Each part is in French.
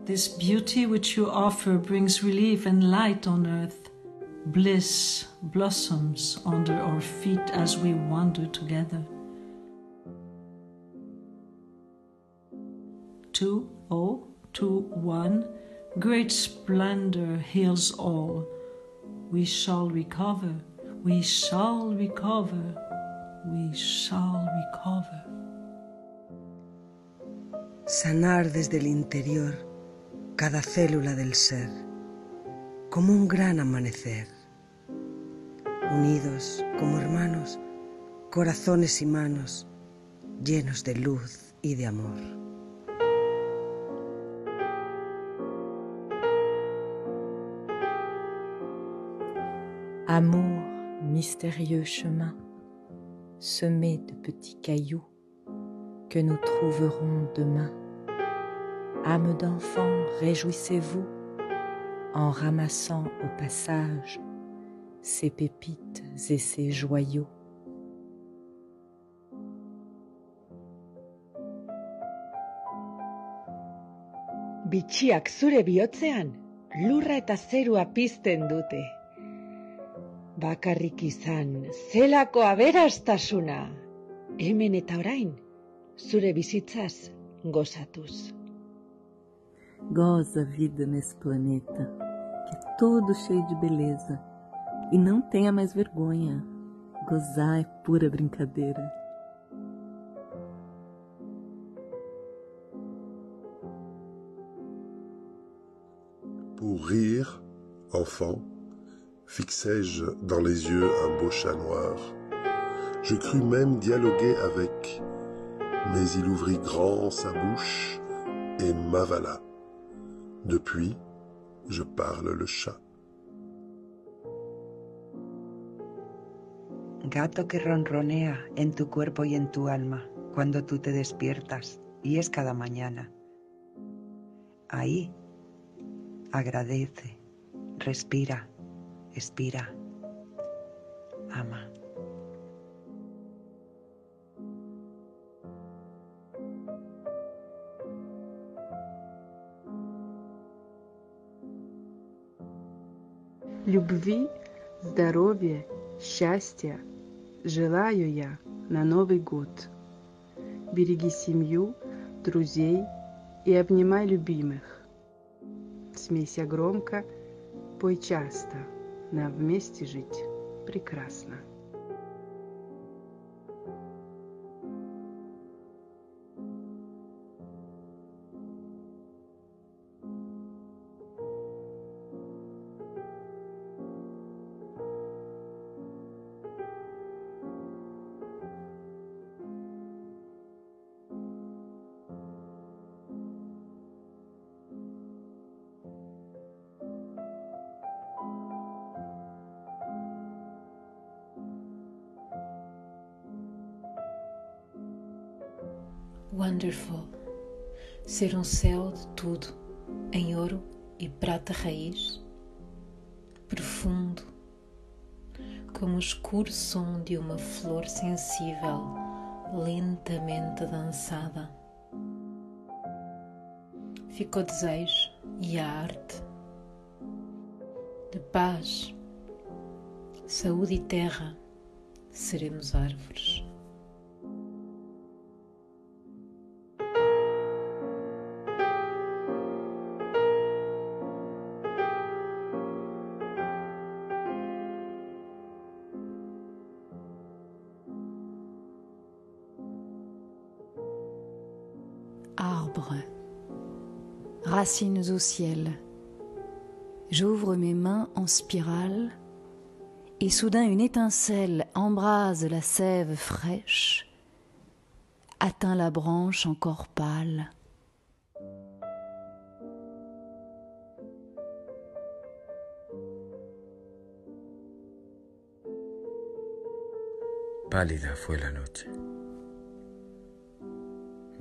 This beauty which you offer brings relief and light on earth. Bliss blossoms under our feet as we wander together. 2021, great splendor heals all. We shall recover, we shall recover, we shall recover. Sanar desde el interior cada célula del ser, como un gran amanecer. Unidos como hermanos, corazones y manos, llenos de luz y de amor. Amour, mystérieux chemin, semé de petits cailloux que nous trouverons demain. Âme d'enfant, réjouissez-vous en ramassant au passage ces pépites et ces joyaux. Bitxiak zure bihotzean lurra eta zerua pizten dute. Bakarrik izan, zelako aberastasuna, hemen eta orain, zure bizitzaz gozatuz. Goza a vida nesse planeta, que é todo cheio de beleza. E não tenha mais vergonha. Gozar é pura brincadeira. Pour rire, enfant, fixai-je dans les yeux un beau chat noir. Je crus même dialoguer avec, mais il ouvrit grand sa bouche et m'avala. Depuis, je parle le chat. Gato que ronronea en tu cuerpo y en tu alma cuando tú te despiertas, y es cada mañana. Ahí, agradece, respira, expira, ama. Любви, здоровья, счастья желаю я на Новый год. Береги семью, друзей и обнимай любимых. Смейся громко, пой часто, нам вместе жить прекрасно. Wonderful. Ser um céu de tudo, em ouro e prata raiz. Profundo, como o escuro som de uma flor sensível, lentamente dançada. Ficou desejo e a arte. De paz, saúde e terra, seremos árvores. Arbre, racines au ciel. J'ouvre mes mains en spirale et soudain une étincelle embrase la sève fraîche, atteint la branche encore pâle. Pálida fue la noche.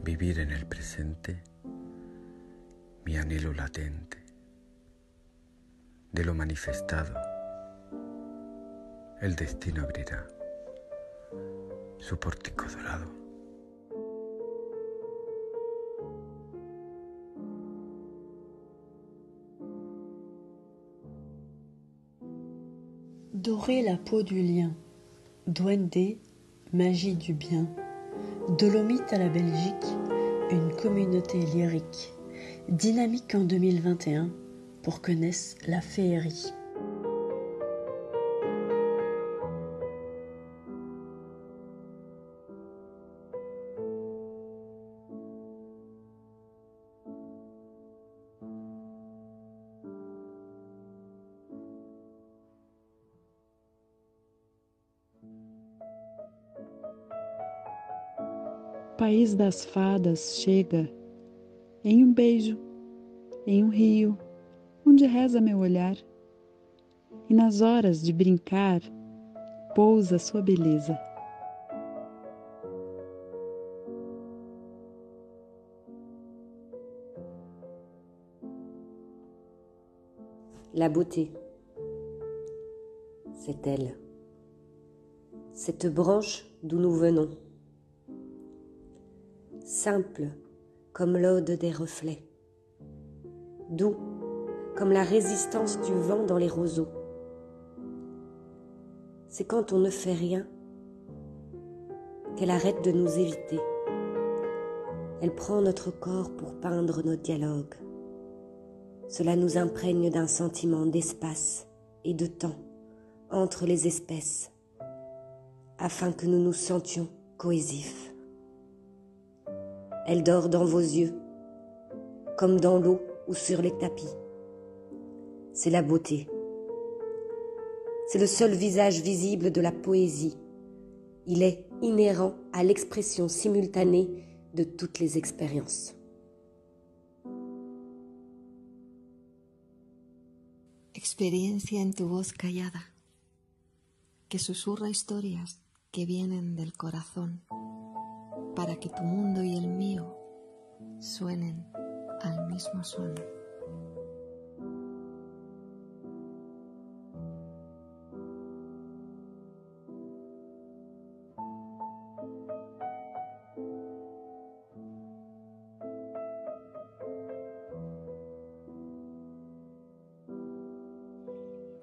Vivir en el presente, mi anhelo latente, de lo manifestado, el destino abrirá su pórtico dorado. Dorer la peau du lien, Duende, magie du bien, Dolomite à la Belgique, une communauté lyrique, dynamique en 2021 pour que naisse la féerie. País das fadas chega em beijo, em rio, onde reza meu olhar, e nas horas de brincar pousa sua beleza. La beauté, c'est elle, cette branche d'où nous venons, simple comme l'ode des reflets, doux comme la résistance du vent dans les roseaux. C'est quand on ne fait rien qu'elle arrête de nous éviter. Elle prend notre corps pour peindre nos dialogues. Cela nous imprègne d'un sentiment d'espace et de temps entre les espèces, afin que nous nous sentions cohésifs. Elle dort dans vos yeux, comme dans l'eau ou sur les tapis. C'est la beauté. C'est le seul visage visible de la poésie. Il est inhérent à l'expression simultanée de toutes les expériences. Experiencia en tu voz callada, que susurra historias que vienen del corazón, para que tu mundo y el mío suenen al mismo son.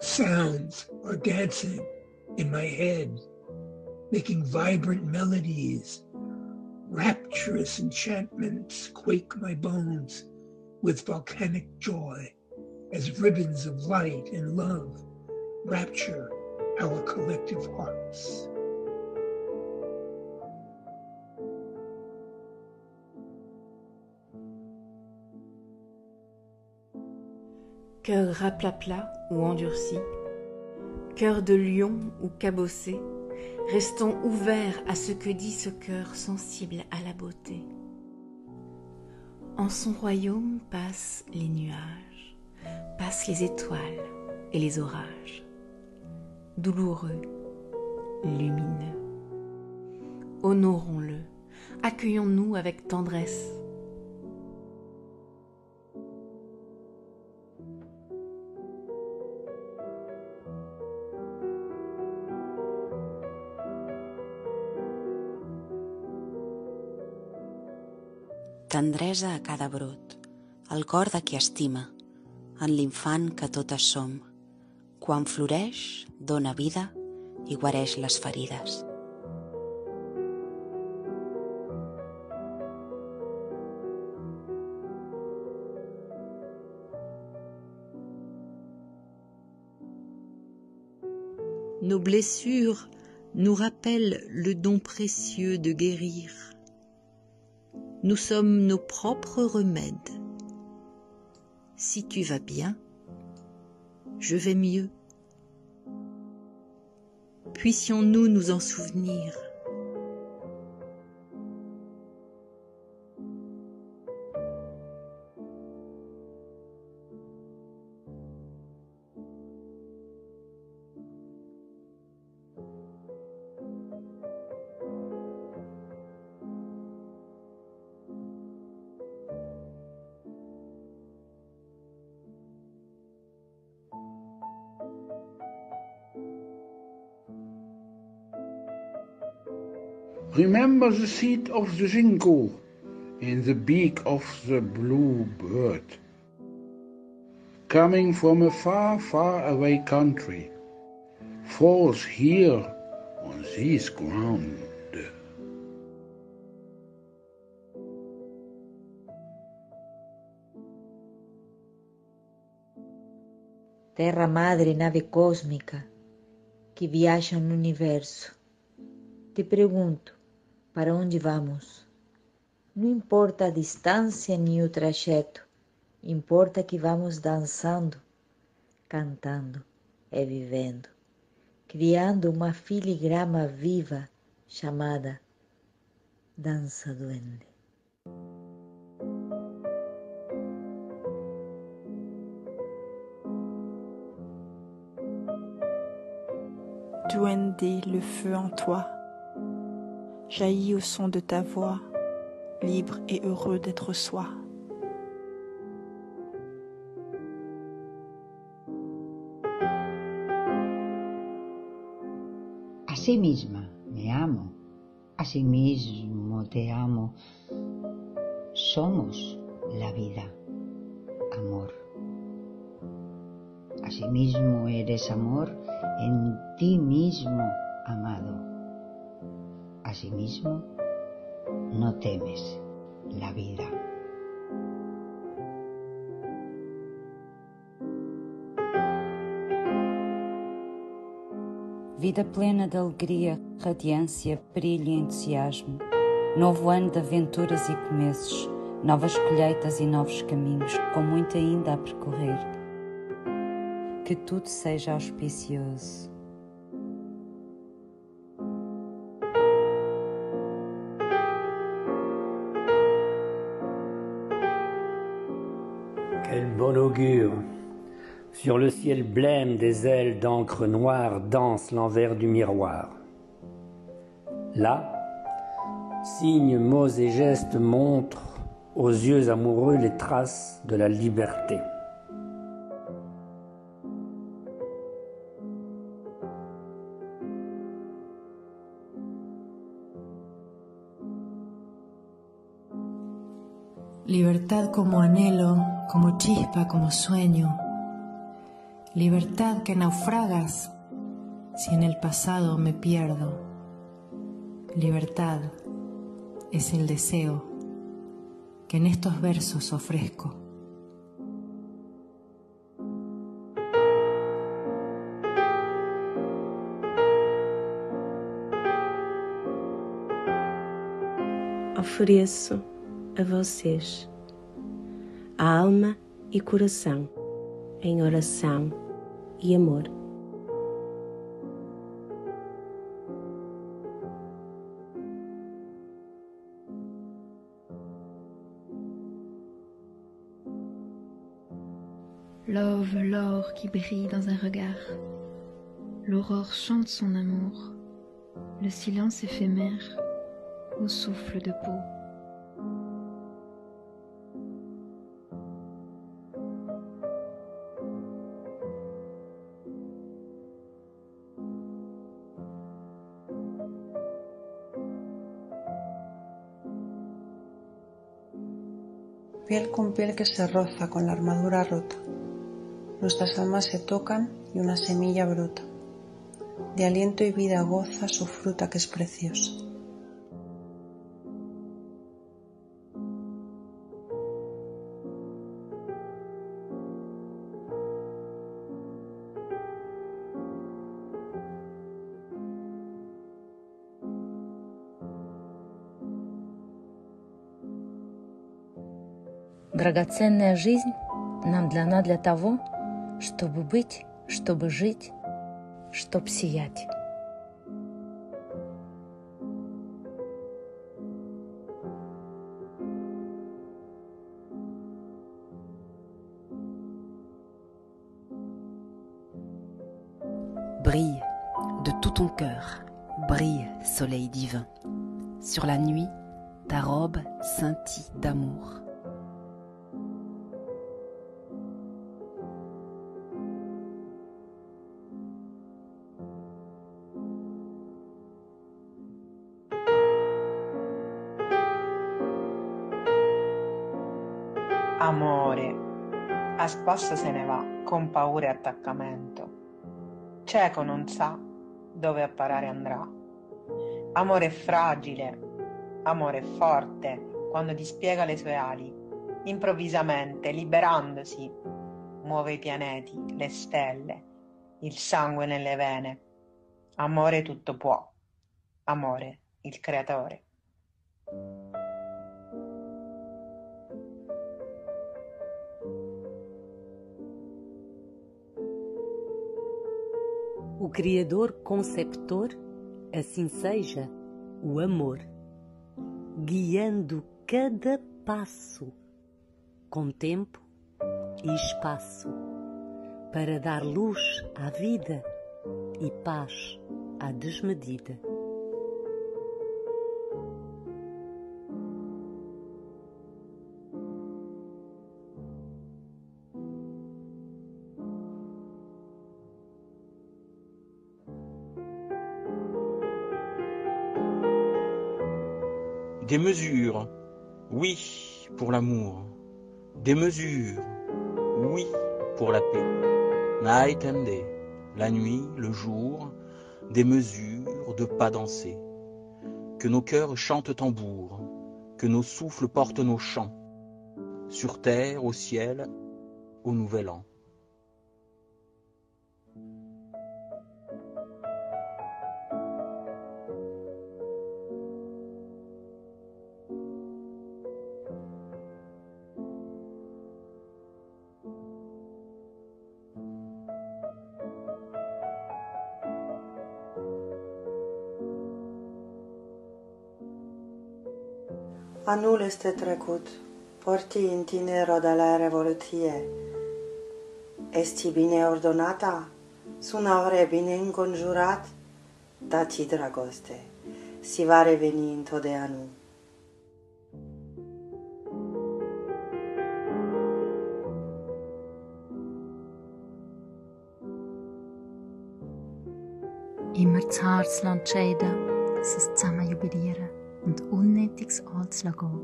Sounds are dancing in my head, making vibrant melodies. Rapturous enchantments quake my bones with volcanic joy as ribbons of light and love rapture our collective hearts. Cœur raplapla ou endurci, cœur de lion ou cabossé, restons ouverts à ce que dit ce cœur sensible à la beauté. En son royaume passent les nuages, passent les étoiles et les orages, douloureux, lumineux. Honorons-le, accueillons-nous avec tendresse. Tendresa a cada brot, el cor de qui estima, en l'infant que totes som. Quan floreix, dóna vida i guareix les ferides. Nos blessures nous rappellent le don précieux de guérir. Nous sommes nos propres remèdes. Si tu vas bien, je vais mieux. Puissions-nous nous en souvenir. Remember the seat of the jingle in the beak of the blue bird, coming from a far, far away country, falls here on this ground. Terra madre, nave cósmica que viaja no universo. Te pergunto, para onde vamos? Não importa a distância nem o trajeto, importa que vamos dançando, cantando e vivendo, criando uma filigrama viva chamada Dança Duende. Duende, le feu en toi, jaillit au son de ta voix, libre et heureux d'être soi. Así misma me amo, así mismo te amo. Somos la vida, amor. Asimismo eres amor en ti mismo, amado. Asimismo, no temes la vida. Vida plena de alegria, radiância, brilho e entusiasmo. Novo ano de aventuras e começos, novas colheitas e novos caminhos, com muito ainda a percorrer. Que tudo seja auspicioso. Quel bon augure! Sur le ciel blême, des ailes d'encre noire dansent l'envers du miroir. Là, signes, mots et gestes montrent aux yeux amoureux les traces de la liberté. Libertad como anhelo, como chispa, como sueño. Libertad que naufragas si en el pasado me pierdo. Libertad es el deseo que en estos versos ofrezco. Ofereço a vocês a alma e coração em oração e amor. Love l'or qui brille dans un regard. L'aurore chante son amour. Le silence éphémère au souffle de peau. Piel con piel que se roza con la armadura rota. Nuestras almas se tocan y una semilla brota. De aliento y vida goza su fruta que es preciosa. Драгоценная жизнь нам дана для того, чтобы быть, чтобы жить, чтобы сиять. Brille de tout ton cœur, brille, soleil divin. Sur la nuit, ta robe scintille d'amour. Amore, a spasso se ne va con paura e attaccamento. cieco non sa dove a parare andrà. Amore è fragile, amore è forte quando dispiega le sue ali, improvvisamente, liberandosi, muove i pianeti, le stelle, il sangue nelle vene. Amore tutto può, amore il creatore. O Criador conceptor, assim seja, o amor, guiando cada passo, com tempo e espaço, para dar luz à vida e paz à desmedida. Des mesures, oui, pour l'amour. Des mesures, oui, pour la paix. Night and day, la nuit, le jour, des mesures de pas danser. Que nos cœurs chantent tambour, que nos souffles portent nos chants. Sur terre, au ciel, au nouvel an. Anul este trecut, porti în tine roda revoluție. Esti bine ordonata, sunare bine înconjurat, dați dragoste, si va reveni întotdeauna. Immer das Herz scheiden, sie zusammen jubilieren und Unnötiges anzulassen.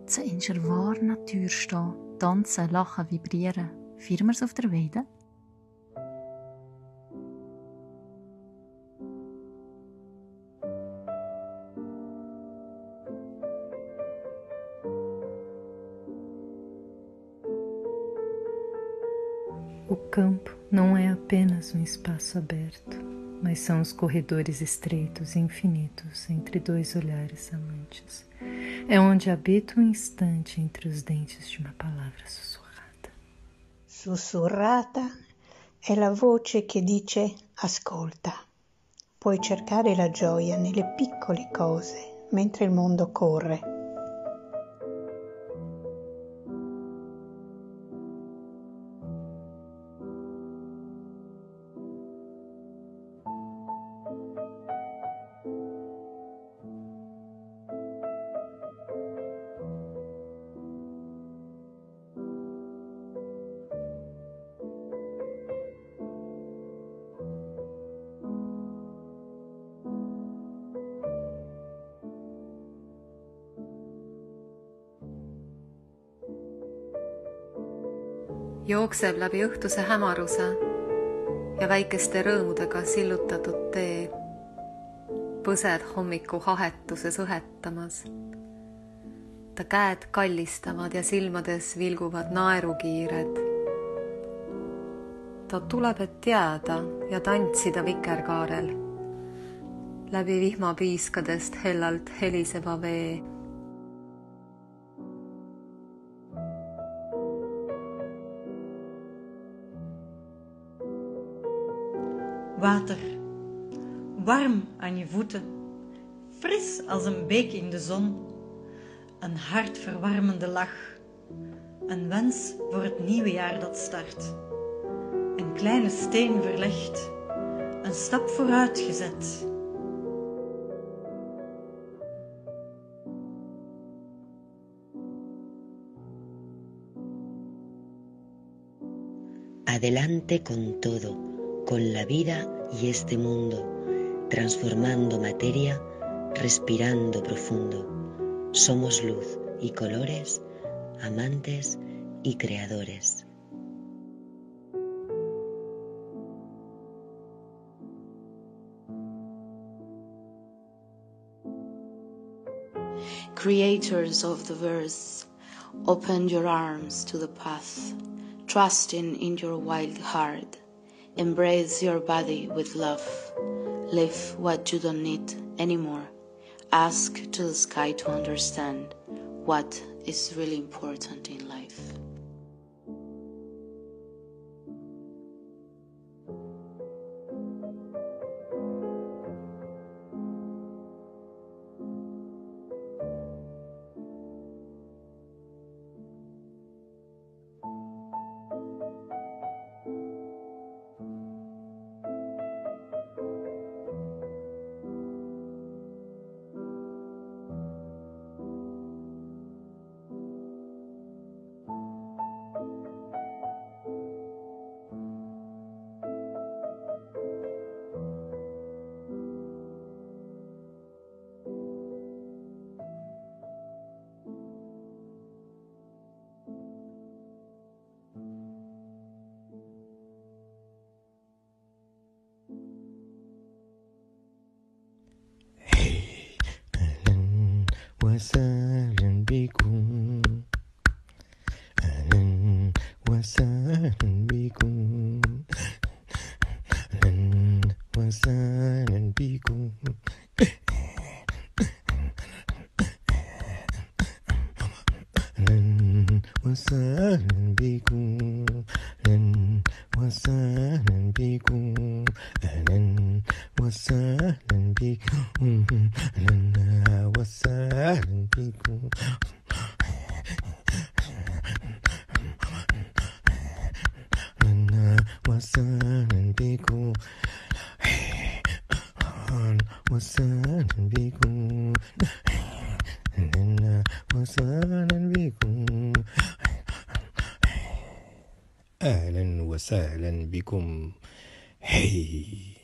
Zu unserer wahren Natur stehen, tanzen, lachen, vibrieren. Feiern wir es auf der Weide? O campo não é apenas um espaço aberto, mas são os corredores estreitos e infinitos entre dois olhares amantes. É onde habita um instante entre os dentes de uma palavra sussurrata. Sussurrata è la voce che dice ascolta. Puoi cercare la gioia nelle piccole cose mentre il mondo corre. Jookseb läbi õhtuse hämaruse ja väikeste rõõmudega sillutatud tee, põsed hommiku hahetuses õhetamas. Ta käed kallistavad ja silmades vilguvad naerukiired. Ta tuleb, et teada ja tantsida vikerkaarel, läbi vihmapiiskadest hellalt heliseva vee. Water, warm aan je voeten, fris als een beek in de zon, een hartverwarmende lach, een wens voor het nieuwe jaar dat start, een kleine steen verlegd, een stap vooruit gezet. Adelante con todo. Con la vida y este mundo, transformando materia, respirando profundo. Somos luz y colores, amantes y creadores. Creators of the verse, open your arms to the path, trusting in your wild heart. Embrace your body with love. Live what you don't need anymore. Ask to the sky to understand what is really important in life. وسهلا بكم أهلا وسهلا بكم أهلا وسهلا بكم أهلا وسهلا بكم أهلا وسهلا بكم أهلا وسهلا بكم أهلا وسهلا بكم أهلا وسهلا بكم أهلا وسهلا بكم أهلا وسهلا بكم أهلا وسهلا بكم. Hey.